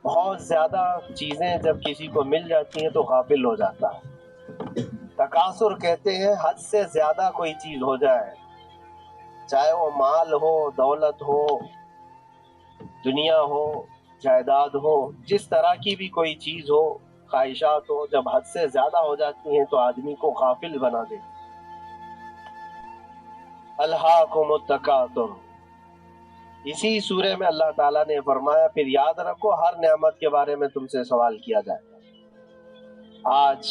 بہت زیادہ چیزیں جب کسی کو مل جاتی ہیں تو غافل ہو جاتا ہے۔ تکاثر کہتے ہیں حد سے زیادہ کوئی چیز ہو جائے، چاہے وہ مال ہو، دولت ہو، دنیا ہو، جائیداد ہو، جس طرح کی بھی کوئی چیز ہو، خواہشات ہو، جب حد سے زیادہ ہو جاتی ہیں تو آدمی کو غافل بنا دیتی۔ الہاکم التکاثر، اسی سورے میں اللہ تعالیٰ نے فرمایا پھر یاد رکھو ہر نعمت کے بارے میں تم سے سوال کیا جائے گا۔ آج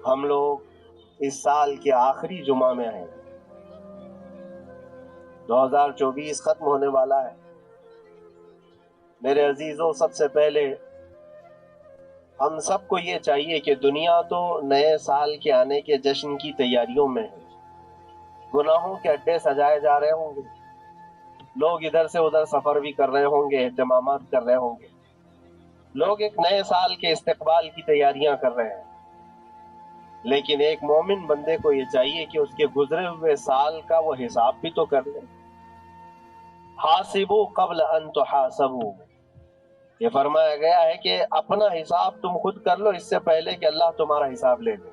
ہم لوگ اس سال کے آخری جمعہ میں ہیں، 2024 ختم ہونے والا ہے۔ میرے عزیزوں، سب سے پہلے ہم سب کو یہ چاہیے کہ دنیا تو نئے سال کے آنے کے جشن کی تیاریوں میں ہے۔ گناہوں کے اڈے سجائے جا رہے ہوں گے، لوگ ادھر سے ادھر سفر بھی کر رہے ہوں گے، اہتمامات کر رہے ہوں گے، لوگ ایک نئے سال کے استقبال کی تیاریاں کر رہے ہیں۔ لیکن ایک مومن بندے کو یہ چاہیے کہ اس کے گزرے ہوئے سال کا وہ حساب بھی تو کر لے۔ حاسبوا قبل ان تحاسبوا، یہ فرمایا گیا ہے کہ اپنا حساب تم خود کر لو اس سے پہلے کہ اللہ تمہارا حساب لے لے۔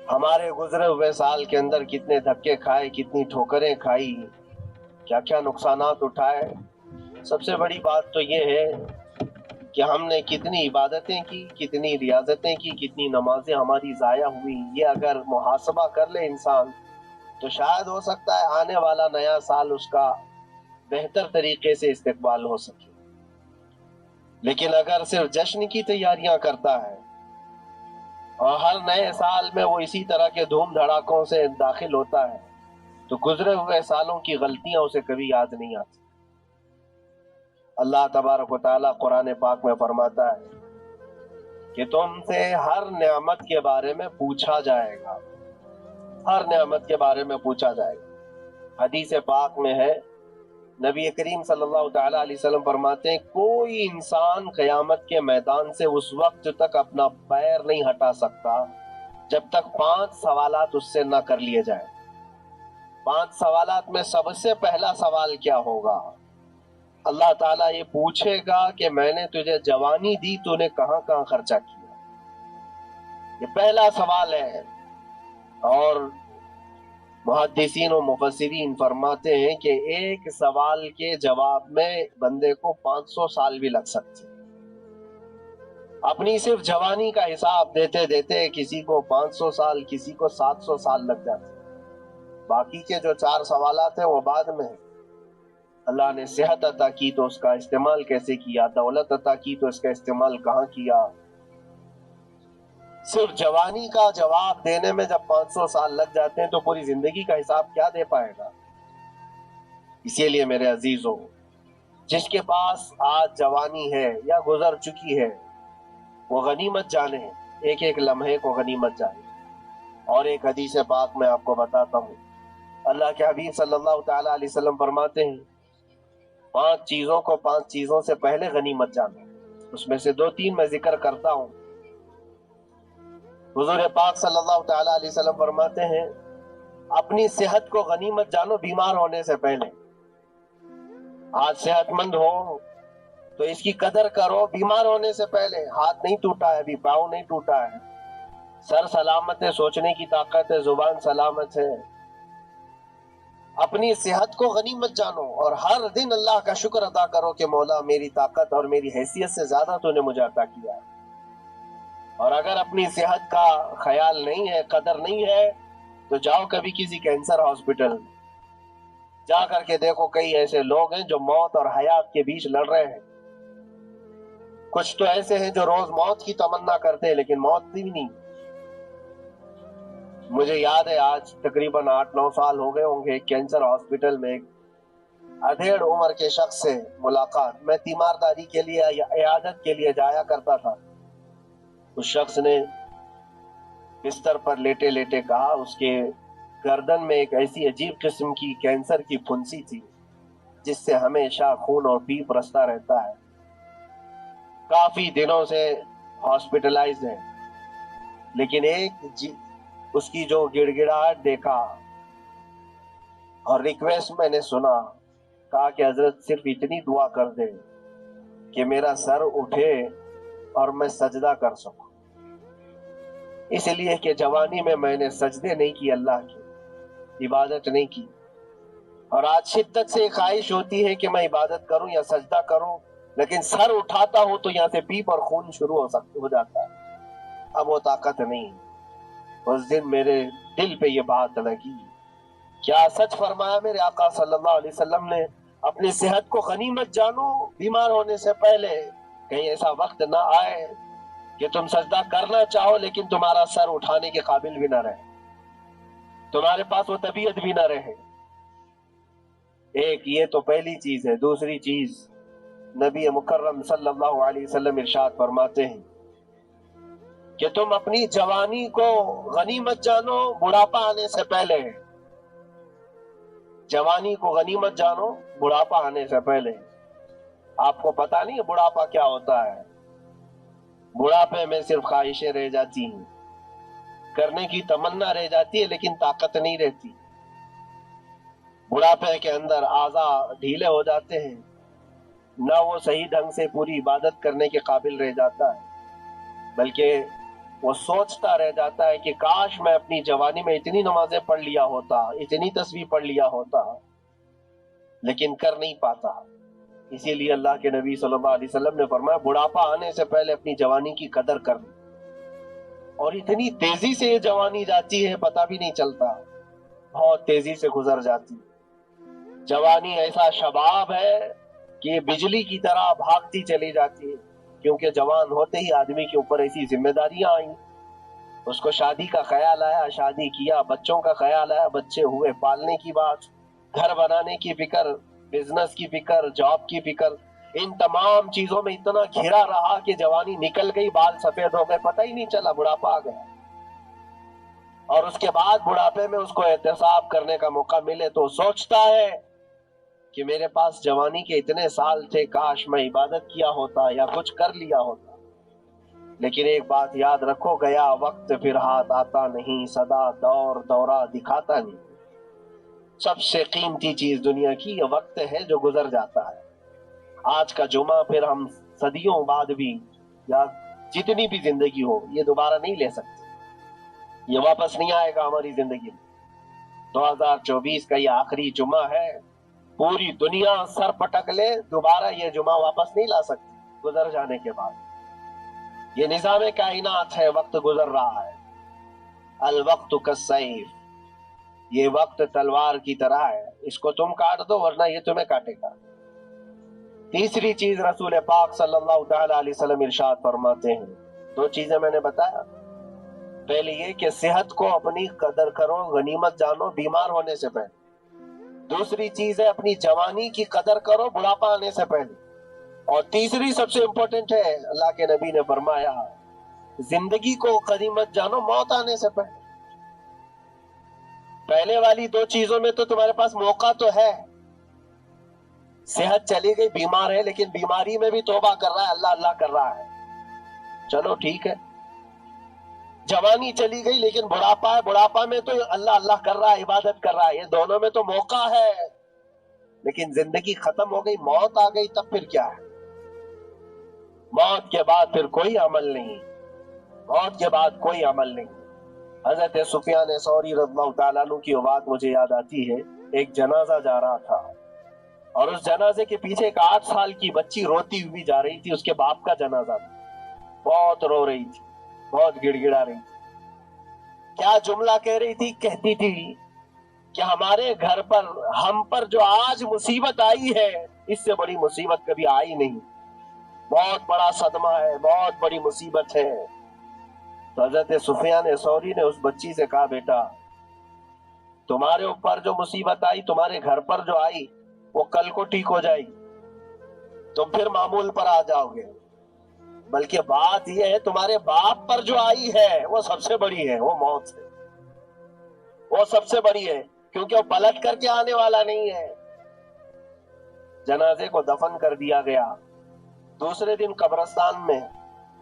ہمارے گزرے ہوئے سال کے اندر کتنے دھکے کھائے، کتنی ٹھوکریں کھائی، کیا کیا نقصانات اٹھائے۔ سب سے بڑی بات تو یہ ہے کہ ہم نے کتنی عبادتیں کی، کتنی ریاضتیں کی، کتنی نمازیں ہماری ضائع ہوئی۔ یہ اگر محاسبہ کر لے انسان تو شاید ہو سکتا ہے آنے والا نیا سال اس کا بہتر طریقے سے استقبال ہو سکے۔ لیکن اگر صرف جشن کی تیاریاں کرتا ہے اور ہر نئے سال میں وہ اسی طرح کے دھوم دھڑاکوں سے داخل ہوتا ہے تو گزرے ہوئے سالوں کی غلطیاں اسے کبھی یاد نہیں آتی۔ اللہ تبارک و تعالیٰ قرآن پاک میں فرماتا ہے کہ تم سے ہر نعمت کے بارے میں پوچھا جائے گا، ہر نعمت کے بارے میں پوچھا جائے گا۔ حدیث پاک میں ہے، نبی کریم صلی اللہ تعالیٰ علیہ وسلم فرماتے ہیں کوئی انسان قیامت کے میدان سے اس وقت تک اپنا پیر نہیں ہٹا سکتا جب تک 5 سوالات اس سے نہ کر لیے جائیں۔ 5 سوالات میں سب سے پہلا سوال کیا ہوگا؟ اللہ تعالیٰ یہ پوچھے گا کہ میں نے تجھے جوانی دی، تو نے کہاں کہاں خرچہ کیا؟ یہ پہلا سوال ہے۔ اور محدثین و مفسرین فرماتے ہیں کہ ایک سوال کے جواب میں بندے کو 500 سال بھی لگ سکتے۔ اپنی صرف جوانی کا حساب دیتے دیتے کسی کو 500 سال، کسی کو 700 سال لگ جاتے۔ باقی کے جو 4 سوالات ہیں وہ بعد میں ہیں۔ اللہ نے صحت عطا کی تو اس کا استعمال کیسے کیا، دولت عطا کی تو اس کا استعمال کہاں کیا۔ صرف جوانی کا جواب دینے میں جب 500 سال لگ جاتے ہیں تو پوری زندگی کا حساب کیا دے پائے گا؟ اسی لیے میرے عزیزوں، جس کے پاس آج جوانی ہے یا گزر چکی ہے وہ غنیمت جانے، ایک ایک لمحے کو غنیمت جانے۔ اور ایک حدیث پاک میں آپ کو بتاتا ہوں، اللہ کے حبیب صلی اللہ تعالیٰ علیہ وسلم فرماتے ہیں 5 چیزوں کو 5 چیزوں سے پہلے غنیمت جانو۔ اس میں سے 2-3 میں ذکر کرتا ہوں۔ حضور پاک صلی اللہ تعالیٰ علیہ وسلم فرماتے ہیں اپنی صحت کو غنیمت جانو بیمار ہونے سے پہلے۔ آج صحت مند ہو تو اس کی قدر کرو بیمار ہونے سے پہلے۔ ہاتھ نہیں ٹوٹا ہے ابھی، پاؤں نہیں ٹوٹا ہے، سر سلامت ہے، سوچنے کی طاقت ہے، زبان سلامت ہے۔ اپنی صحت کو غنیمت جانو اور ہر دن اللہ کا شکر ادا کرو کہ مولا میری طاقت اور میری حیثیت سے زیادہ تو نے مجھے عطا کیا ہے۔ اور اگر اپنی صحت کا خیال نہیں ہے، قدر نہیں ہے، تو جاؤ کبھی کسی کینسر ہاسپٹل میں جا کر کے دیکھو، کئی ایسے لوگ ہیں جو موت اور حیات کے بیچ لڑ رہے ہیں۔ کچھ تو ایسے ہیں جو روز موت کی تمنا کرتے ہیں لیکن موت بھی نہیں۔ مجھے یاد ہے آج تقریباً 8-9 سال ہو گئے ہوں گے، کینسر ہاسپٹل میں ایک ادھیڑ عمر کے شخص سے ملاقات، میں تیمارداری کے لیے یا عیادت کے لیے جایا کرتا تھا۔ اس شخص نے بستر پر لیٹے لیٹے کہا اس کے گردن میں ایک ایسی عجیب قسم کی کینسر کی پھنسی تھی جس سے ہمیشہ خون اور پیپ رستا رہتا ہے، کافی دنوں سے ہاسپٹلائز ہے، لیکن اس کی جو گڑ گڑاہٹ دیکھا اور ریکویسٹ میں نے سنا کہا کہ حضرت صرف اتنی دعا کر دے کہ میرا سر اٹھے اور میں سجدہ کر سکوں، اس لیے کہ جوانی میں نے سجدے نہیں کی، اللہ کی عبادت نہیں کی، اور آج شدت سے خواہش ہوتی ہے کہ میں عبادت کروں یا سجدہ کروں، لیکن سر اٹھاتا ہوں تو یہاں سے پیپ اور خون شروع ہو جاتا ہے، اب وہ طاقت نہیں۔ اس دن میرے دل پہ یہ بات لگی، کیا سچ فرمایا میرے آقا صلی اللہ علیہ وسلم نے، اپنی صحت کو غنیمت جانو بیمار ہونے سے پہلے، کہیں ایسا وقت نہ آئے کہ تم سجدہ کرنا چاہو لیکن تمہارا سر اٹھانے کے قابل بھی نہ رہے، تمہارے پاس وہ طبیعت بھی نہ رہے۔ ایک یہ تو پہلی چیز ہے۔ دوسری چیز، نبی مکرم صلی اللہ علیہ وسلم ارشاد فرماتے ہیں کہ تم اپنی جوانی کو غنیمت جانو بڑھاپا آنے سے پہلے، جوانی کو غنیمت جانو بڑھاپا آنے سے پہلے۔ آپ کو پتا نہیں ہے بڑھاپا کیا ہوتا ہے؟ بڑھاپے میں صرف خواہشیں رہ جاتی ہیں، کرنے کی تمنا رہ جاتی ہے لیکن طاقت نہیں رہتی۔ بڑھاپے کے اندر اعضاء ڈھیلے ہو جاتے ہیں، نہ وہ صحیح ڈھنگ سے پوری عبادت کرنے کے قابل رہ جاتا ہے، بلکہ وہ سوچتا رہ جاتا ہے کہ کاش میں اپنی جوانی میں اتنی نمازیں پڑھ لیا ہوتا، اتنی تسبیح پڑھ لیا ہوتا، لیکن کر نہیں پاتا۔ اسی لیے اللہ کے نبی صلی اللہ علیہ وسلم نے فرمایا بڑھاپا آنے سے پہلے اپنی جوانی کی قدر کرنا، اور اتنی تیزی سے یہ جوانی جاتی ہے پتہ بھی نہیں چلتا، بہت تیزی سے گزر جاتی۔ جوانی ایسا شباب ہے کہ یہ بجلی کی طرح بھاگتی چلی جاتی ہے، کیونکہ جوان ہوتے ہی آدمی کے اوپر ایسی ذمہ داریاں آئیں، اس کو شادی کا خیال آیا، شادی کیا، بچوں کا خیال آیا، بچے ہوئے، پالنے کی بات، گھر بنانے کی فکر، بزنس کی فکر، جاب کی فکر، ان تمام چیزوں میں اتنا گھرا رہا کہ جوانی نکل گئی، بال سفید ہو گئے، پتہ ہی نہیں چلا، بڑھاپا آ گیا۔ اور اس کے بعد بڑھاپے میں اس کو احتساب کرنے کا موقع ملے تو سوچتا ہے کہ میرے پاس جوانی کے اتنے سال تھے، کاش میں عبادت کیا ہوتا یا کچھ کر لیا ہوتا۔ لیکن ایک بات یاد رکھو، گیا وقت پھر ہاتھ آتا نہیں، سدا دور دورہ دکھاتا نہیں۔ سب سے قیمتی چیز دنیا کی یہ وقت ہے جو گزر جاتا ہے۔ آج کا جمعہ پھر ہم صدیوں بعد بھی یا جتنی بھی زندگی ہو یہ دوبارہ نہیں لے سکتے، یہ واپس نہیں آئے گا ہماری زندگی میں۔ 2024 کا یہ آخری جمعہ ہے، پوری دنیا سر پٹک لے دوبارہ یہ جمعہ واپس نہیں لا سکتی گزر جانے کے بعد۔ یہ نظام کائنات ہے، وقت گزر رہا ہے۔ الوقت کالسیف، یہ وقت تلوار کی طرح ہے، اس کو تم کاٹ دو ورنہ یہ تمہیں کاٹے گا۔ تیسری چیز رسول پاک صلی اللہ تعالی علیہ وسلم ارشاد فرماتے ہیں، دو چیزیں میں نے بتایا، پہلی یہ کہ صحت کو اپنی قدر کرو، غنیمت جانو بیمار ہونے سے پہلے۔ دوسری چیز ہے اپنی جوانی کی قدر کرو بڑھاپا آنے سے پہلے۔ اور تیسری سب سے امپورٹنٹ ہے، اللہ کے نبی نے فرمایا زندگی کو غنیمت جانو موت آنے سے پہلے۔ پہلے والی دو چیزوں میں تو تمہارے پاس موقع تو ہے، صحت چلی گئی، بیمار ہے، لیکن بیماری میں بھی توبہ کر رہا ہے، اللہ اللہ کر رہا ہے، چلو ٹھیک ہے۔ جوانی چلی گئی لیکن بڑھاپا ہے، بڑھاپا میں تو اللہ اللہ کر رہا ہے، عبادت کر رہا ہے، یہ دونوں میں تو موقع ہے، لیکن زندگی ختم ہو گئی، موت آ گئی، تب پھر کیا ہے؟ موت کے بعد پھر کوئی عمل نہیں، موت کے بعد کوئی عمل نہیں۔ حضرت سفیان ثوری رضی اللہ تعالیٰ عنہ کی بات مجھے یاد آتی ہے، ایک جنازہ جا رہا تھا اور اس جنازے کے پیچھے ایک 8 سال کی بچی روتی ہوئی جا رہی تھی، اس کے باپ کا جنازہ تھا، بہت رو رہی تھی، بہت گڑ گڑا رہی تھی۔ کیا جملہ کہہ رہی تھی؟ کہتی تھی کہ ہمارے گھر پر ہم پر جو آج مصیبت آئی ہے اس سے بڑی مصیبت کبھی آئی نہیں، بہت بڑا صدمہ ہے، بہت بڑی مصیبت ہے۔ تو حضرت سفیان ثوری نے اس بچی سے کہا بیٹا تمہارے اوپر جو مصیبت آئی، تمہارے گھر پر جو آئی، وہ کل کو ٹھیک ہو جائے گی، تم پھر معمول پر آ جاؤ گے، بلکہ بات یہ ہے تمہارے باپ پر جو آئی ہے وہ سب سے بڑی ہے، وہ موت ہے، وہ سب سے بڑی ہے، کیونکہ وہ پلٹ کر کے آنے والا نہیں ہے۔ جنازے کو دفن کر دیا گیا، دوسرے دن قبرستان میں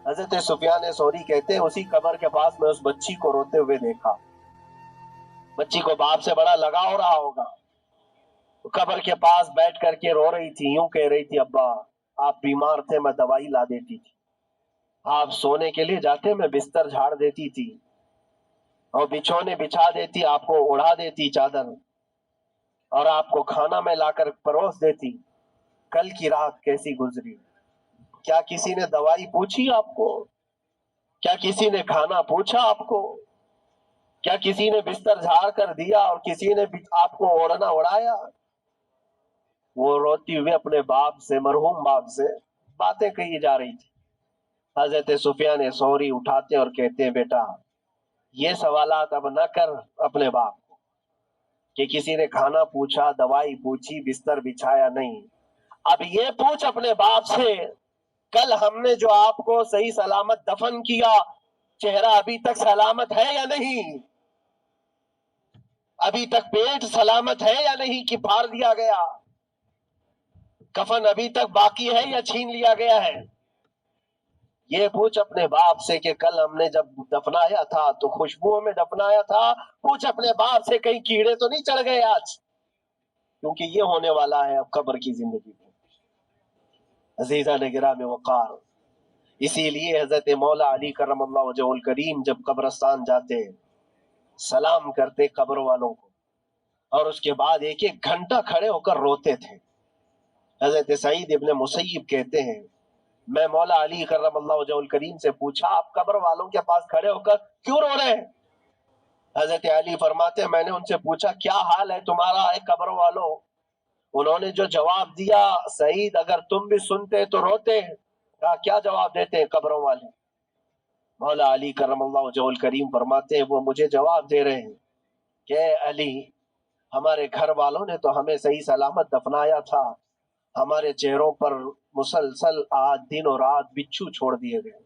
حضرت سفیان ثوری کہتے ہیں اسی قبر کے پاس میں اس بچی کو روتے ہوئے دیکھا، بچی کو باپ سے بڑا لگاؤ رہا ہوگا، قبر کے پاس بیٹھ کر کے رو رہی تھی، یوں کہہ رہی تھی ابا آپ بیمار تھے میں دوائی لا دیتی تھی، آپ سونے کے لیے جاتے میں بستر جھاڑ دیتی تھی اور بچھونے بچھا دیتی، آپ کو اڑا دیتی چادر، اور آپ کو کھانا میں لا کر پروس دیتی۔ کل کی رات کیسی گزری؟ کیا کسی نے دوائی پوچھی آپ کو؟ کیا کسی نے کھانا پوچھا آپ کو؟ کیا کسی نے بستر جھاڑ کر دیا اور کسی نے آپ کو اوڑھنا اڑایا؟ وہ روتی ہوئے اپنے باپ سے، مرحوم باپ سے باتیں کہی جا رہی تھی۔ حضرت سفیان ثوری اٹھاتے اور کہتے ہیں بیٹا یہ سوالات اب نہ کر اپنے باپ کو کہ کسی نے کھانا پوچھا، دوائی پوچھی، بستر بچھایا، نہیں۔ اب یہ پوچھ اپنے باپ سے کل ہم نے جو آپ کو صحیح سلامت دفن کیا چہرہ ابھی تک سلامت ہے یا نہیں؟ ابھی تک پیٹ سلامت ہے یا نہیں کہ پھاڑ دیا گیا؟ کفن ابھی تک باقی ہے یا چھین لیا گیا ہے؟ یہ پوچھ اپنے باپ سے کہ کل ہم نے جب دفنایا تھا تو خوشبوؤں میں دفنایا تھا، پوچھ اپنے باپ سے کہیں کیڑے تو نہیں چڑھ گئے آج؟ کیونکہ یہ ہونے والا ہے اب قبر کی زندگی میں۔ عزیزان گرامی وقار، اسی لیے حضرت مولا علی کرم اللہ وجہہ الکریم جب قبرستان جاتے سلام کرتے قبر والوں کو اور اس کے بعد ایک ایک گھنٹہ کھڑے ہو کر روتے تھے۔ حضرت سعید ابن مسیب کہتے ہیں میں مولا علی کرم اللہ وجہہ الکریم سے پوچھا آپ قبر والوں کے پاس کھڑے ہو کر کیوں رو رہے ہیں؟ حضرت علی فرماتے ہیں میں نے ان سے پوچھا کیا حال ہے تمہارا اے قبر والوں؟ انہوں نے جو جواب دیا سعید اگر تم بھی سنتے تو روتے۔ کہا کیا جواب دیتے ہیں قبروں والے؟ مولا علی کرم اللہ وجہہ الکریم فرماتے ہیں وہ مجھے جواب دے رہے ہیں کہ اے علی ہمارے گھر والوں نے تو ہمیں صحیح سلامت دفنایا تھا، ہمارے چہروں پر مسلسل آج دن اور رات بچھو چھوڑ دیے گئے،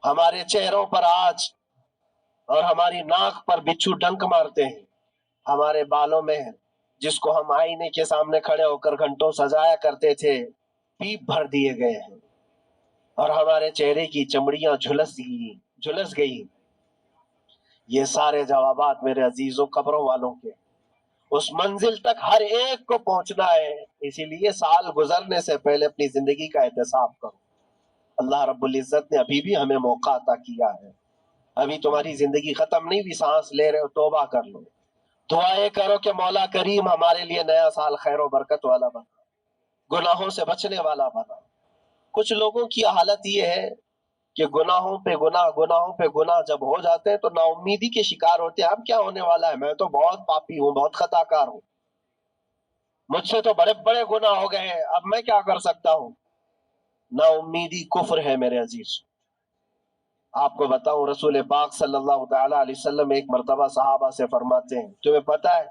ہمارے چہروں پر آج اور ہماری ناک پر بچھو ڈنک مارتے ہیں، ہمارے بالوں میں جس کو ہم آئینے کے سامنے کھڑے ہو کر گھنٹوں سجایا کرتے تھے پیپ بھر دیے گئے ہیں، اور ہمارے چہرے کی چمڑیاں جھلس گئی۔ یہ سارے جوابات میرے عزیزوں قبروں والوں کے، اس منزل تک ہر ایک کو پہنچنا ہے، اسی لیے سال گزرنے سے پہلے اپنی زندگی کا احتساب کرو۔ اللہ رب العزت نے ابھی بھی ہمیں موقع عطا کیا ہے، ابھی تمہاری زندگی ختم نہیں ہوئی، سانس لے رہے ہو، توبہ کر لو، دعائیں کرو کہ مولا کریم ہمارے لیے نیا سال خیر و برکت والا بنا، گناہوں سے بچنے والا بنا۔ کچھ لوگوں کی حالت یہ ہے کہ گناہوں پہ گناہ جب ہو جاتے ہیں تو نا امیدی کے شکار ہوتے ہیں، اب کیا ہونے والا ہے، میں تو بہت پاپی ہوں، بہت خطا کار ہوں، مجھ سے تو بڑے بڑے گناہ ہو گئے ہیں، اب میں کیا کر سکتا ہوں؟ نا امیدی کفر ہے میرے عزیز۔ آپ کو بتاؤں رسول پاک صلی اللہ تعالی علیہ وسلم ایک مرتبہ صحابہ سے فرماتے ہیں تمہیں پتہ ہے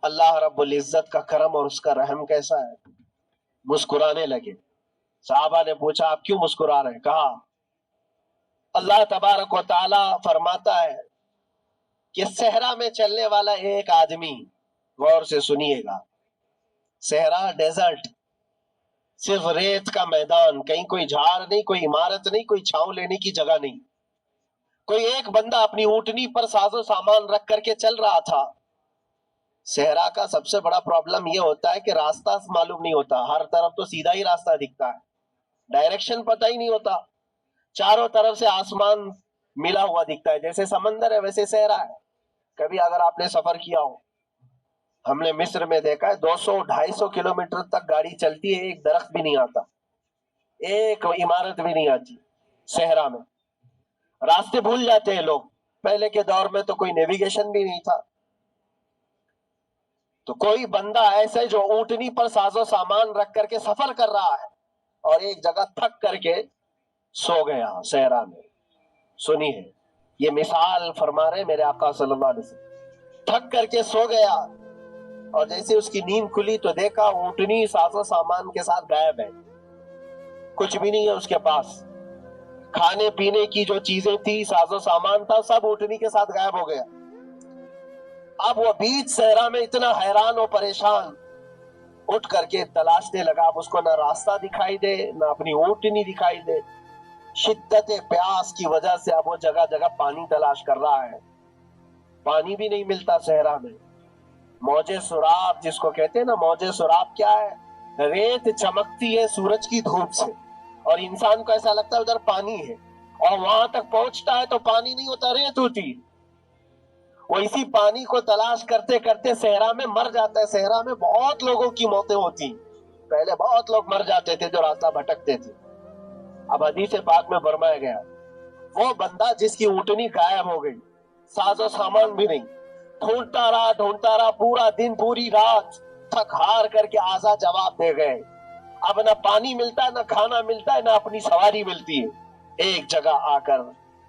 اللہ رب العزت کا کرم اور اس کا رحم کیسا ہے؟ مسکرانے لگے۔ صحابہ نے پوچھا آپ کیوں مسکرا رہے ہیں؟ کہا اللہ تبارک و تعالی فرماتا ہے کہ صحرا میں چلنے والا ایک آدمی، غور سے سنیے گا، صحرا ڈیزرٹ، صرف ریت کا میدان، کہیں کوئی جھاڑ نہیں، کوئی عمارت نہیں، کوئی چھاؤں لینے کی جگہ نہیں، کوئی ایک بندہ اپنی اونٹنی پر ساز و سامان رکھ کر کے چل رہا تھا۔ صحرا کا سب سے بڑا پرابلم یہ ہوتا ہے کہ راستہ معلوم نہیں ہوتا، ہر طرف تو سیدھا ہی راستہ دکھتا ہے، ڈائریکشن پتہ ہی نہیں ہوتا، چاروں طرف سے آسمان ملا ہوا دکھتا ہے، جیسے سمندر ہے ویسے صحرا ہے۔ کبھی اگر آپ نے سفر کیا ہو، ہم نے مصر میں دیکھا ہے 200-250 کلومیٹر تک گاڑی چلتی ہے، ایک درخت بھی نہیں آتا، ایک عمارت بھی نہیں آتی صحرا میں، راستے بھول جاتے ہیں لوگ۔ پہلے کے دور میں تو کوئی نیویگیشن بھی نہیں تھا، تو کوئی بندہ ایسے جو اونٹنی پر ساز و سامان رکھ کر کے سفر کر رہا ہے اور ایک جگہ تھک کر کے سو گیا صحرا میں۔ سنیے یہ مثال فرما رہے میرے آقا صلی اللہ علیہ وسلم، تھک کر کے سو گیا اور جیسے اس کی نیند کھلی تو دیکھا اونٹنی ساز و سامان کے ساتھ غائب ہے، کچھ بھی نہیں ہے اس کے پاس، کھانے پینے کی جو چیزیں تھی، ساز و سامان تھا، سب اونٹنی کے ساتھ غائب ہو گیا۔ اب وہ بیچ صحرا میں اتنا حیران و پریشان، اٹھ کر کے تلاشنے لگا، اب اس کو نہ راستہ دکھائی دے نہ اپنی اونٹنی دکھائی دے، شدت پیاس کی وجہ سے اب وہ جگہ جگہ پانی تلاش کر رہا ہے، پانی بھی نہیں ملتا صحرا میں۔ موج سراب جس کو کہتے ہیں نا، موج سراب کیا ہے؟ ریت چمکتی ہے سورج کی دھوپ سے، اور انسان کو ایسا لگتا ہے ادھر پانی ہے، اور وہاں تک پہنچتا ہے تو پانی نہیں ہوتا، ریت ہوتی۔ وہ اسی پانی کو تلاش کرتے کرتے صحرا میں مر جاتا ہے۔ صحرا میں بہت لوگوں کی موتیں ہوتی، پہلے بہت لوگ مر جاتے تھے جو راستہ بھٹکتے تھے۔ اب حدیث پاک میں فرمایا گیا وہ بندہ جس کی اونٹنی غائب ہو گئی، ساز و سامان بھی نہیں، ڈھونڈتا رہا پورا دن پوری رات، تھک ہار کر کے آزا جواب دے گئے۔ اب نہ پانی ملتا ہے، نہ کھانا ملتا ہے، نہ اپنی سواری ملتی ہے۔ ایک جگہ آ کر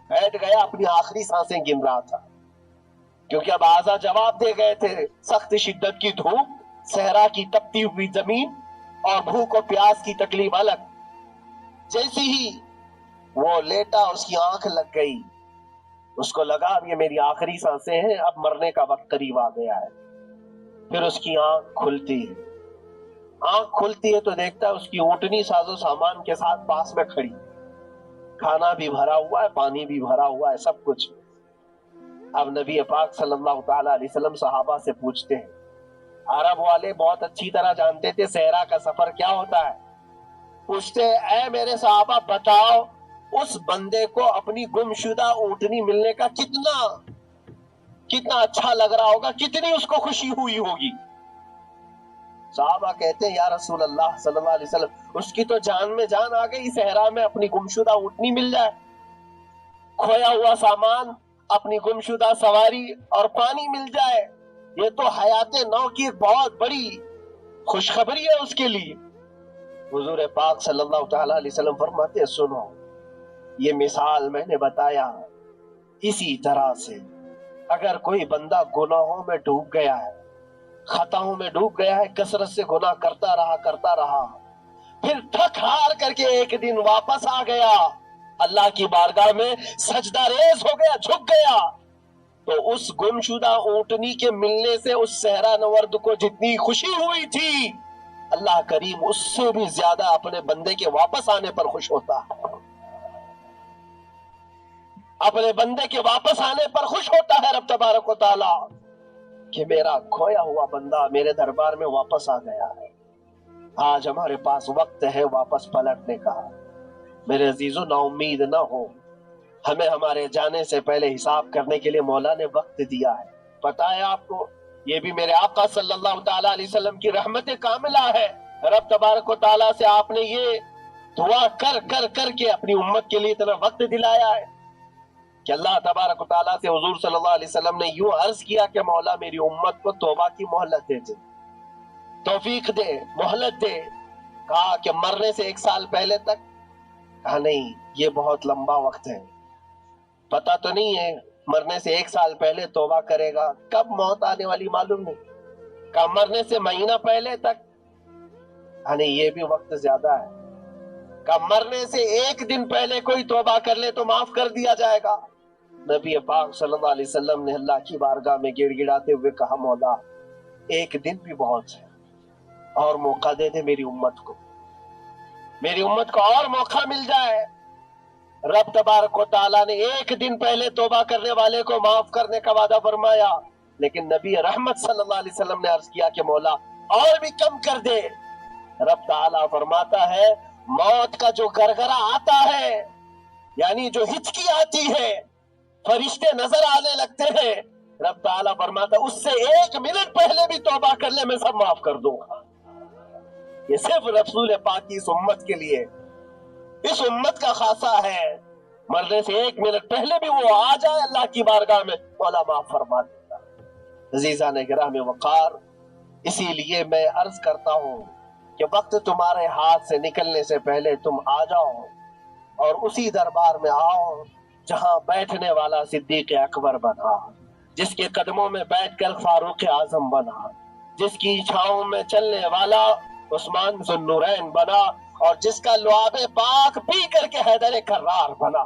بیٹھ گیا، اپنی آخری سانسیں گن رہا تھا، کیونکہ اب آزا جواب دے گئے تھے۔ سخت شدت کی دھوپ، صحرا کی تپتی ہوئی زمین، اور بھوک و پیاس کی تکلیف الگ۔ جیسی ہی وہ لیٹا اس کی آنکھ لگ گئی، اس کو لگا اب یہ میری آخری سانسیں ہیں، اب مرنے کا وقت قریب آ گیا ہے۔ پھر اس کی آنکھ کھلتی ہے، آنکھ کھلتی ہے تو دیکھتا ہے اس کی اونٹنی ساز و سامان کے ساتھ پاس میں کھڑی، کھانا بھی بھرا ہوا ہے، پانی بھی بھرا ہوا ہے، سب کچھ۔ اب نبی پاک صلی اللہ تعالی علیہ وسلم صحابہ سے پوچھتے ہیں، عرب والے بہت اچھی طرح جانتے تھے صحرا کا سفر کیا ہوتا ہے، پوچھتے ہیں اے میرے صحابہ بتاؤ اس بندے کو اپنی گمشدہ اونٹنی ملنے کا کتنا اچھا لگ رہا ہوگا، کتنی اس کو خوشی ہوئی ہوگی۔ صحابہ کہتے ہیں یا رسول اللہ صلی اللہ علیہ وسلم اس کی تو جان میں جان آ گئی، صحرا میں اپنی گمشدہ اونٹنی مل جائے، کھویا ہوا سامان، اپنی گمشدہ سواری اور پانی مل جائے، یہ تو حیات نو کی ایک بہت بڑی خوشخبری ہے اس کے لیے۔ حضور پاک صلی اللہ تعالی علیہ وسلم فرماتے ہیں سنو، یہ مثال میں نے بتایا، اسی طرح سے اگر کوئی بندہ گناہوں میں ڈوب گیا ہے، خطاؤں میں ڈوب گیا ہے، کثرت سے گناہ کرتا رہا، پھر تھک ہار کر کے ایک دن واپس آ گیا، اللہ کی بارگاہ میں سجدہ ریز ہو گیا، جھک گیا، تو اس گمشدہ اونٹنی کے ملنے سے اس صحرا نورد کو جتنی خوشی ہوئی تھی، اللہ کریم اس سے بھی زیادہ اپنے بندے کے واپس آنے پر خوش ہوتا ہے، اپنے بندے کے واپس آنے پر خوش ہوتا ہے رب تبارک و تعالی کہ میرا کھویا ہوا بندہ میرے دربار میں واپس آ گیا ہے۔ آج ہمارے پاس وقت ہے واپس پلٹنے کا۔ میرے عزیزو نا امید نہ ہو، ہمیں ہمارے جانے سے پہلے حساب کرنے کے لیے مولا نے وقت دیا ہے۔ پتا ہے آپ کو یہ بھی میرے آقا صلی اللہ تعالی علیہ وسلم کی رحمت کاملہ ہے، رب تبارک و تعالیٰ سے آپ نے یہ دعا کر کے اپنی امت کے لیے اتنا وقت دلایا ہے کہ اللہ تبارک و تعالیٰ سے حضور صلی اللہ علیہ وسلم نے یوں عرض کیا کہ مولا میری امت کو توبہ کی مہلت دے، توفیق دے، مہلت دے۔ کہا کہ مرنے سے 1 سال پہلے تک؟ کہا نہیں، یہ بہت لمبا وقت ہے، پتا تو نہیں ہے، مرنے سے 1 سال پہلے توبہ کرے گا، کب موت آنے والی معلوم نہیں۔ کہا مرنے سے مہینہ پہلے تک؟ کہا نہیں، یہ بھی وقت زیادہ ہے۔ کہا مرنے سے 1 دن پہلے کوئی توبہ کر لے تو معاف کر دیا جائے گا۔ نبی پاک صلی اللہ علیہ وسلم نے اللہ کی بارگاہ میں گڑ گڑاتے ہوئے کہا مولا 1 دن بھی بہت ہے، اور موقع دے دے میری امت کو اور موقع مل جائے۔ رب تبارک و تعالیٰ نے 1 دن پہلے توبہ کرنے والے کو معاف کرنے کا وعدہ فرمایا، لیکن نبی رحمت صلی اللہ علیہ وسلم نے عرض کیا کہ مولا اور بھی کم کر دے۔ رب تعالیٰ فرماتا ہے موت کا جو گرگرا آتا ہے، یعنی جو ہچکی آتی ہے، فرشتے نظر آنے لگتے ہیں، رب تعالیٰ فرماتا ہے اس سے 1 منٹ پہلے بھی توبہ کر لے میں سب معاف کر دوں گا۔ یہ صرف رسول پاک کی اس امت کے لیے، اس امت کا خاصہ ہے، مرنے سے 1 منٹ پہلے بھی وہ آ جائے اللہ کی بارگاہ میں، مولا معاف فرما دیتا۔ عزیزان گرامی وقار، اسی لیے میں عرض کرتا ہوں کہ وقت تمہارے ہاتھ سے نکلنے سے پہلے تم آ جاؤ اور اسی دربار میں آؤ جہاں بیٹھنے والا صدیق اکبر بنا، جس کے قدموں میں بیٹھ کر فاروق اعظم بنا، جس کی چھاؤں میں چلنے والا عثمان ذو النورین بنا، اور جس کا لعاب پاک پی کر کے حیدر کرار بنا۔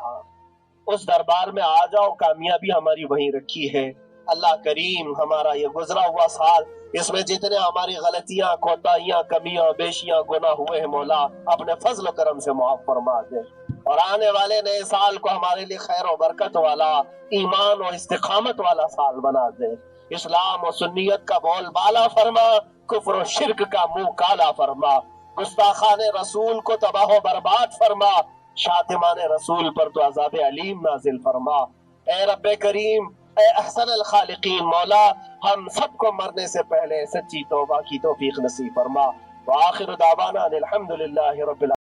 اس دربار میں آ جاؤ، کامیابی ہماری وہیں رکھی ہے۔ اللہ کریم ہمارا یہ گزرا ہوا سال، اس میں جتنے ہماری غلطیاں، کوتاہیاں، کمیاں، بیشیاں، گناہ ہوئے ہیں مولا اپنے فضل و کرم سے معاف فرما دے، اور آنے والے نئے سال کو ہمارے لیے خیر و برکت والا، ایمان و استقامت والا سال بنا دے۔ اسلام و سنیت کا بول بالا فرما، کفر و شرک کا منہ کالا فرما، گستاخان رسول کو تباہ و برباد فرما، شاتمان رسول پر تو عذاب علیم نازل فرما۔ اے رب کریم، اے احسن الخالقین مولا، ہم سب کو مرنے سے پہلے سچی توبہ کی توفیق نصیب فرما۔ وآخر دعوانا ان الحمدللہ رب العالمین۔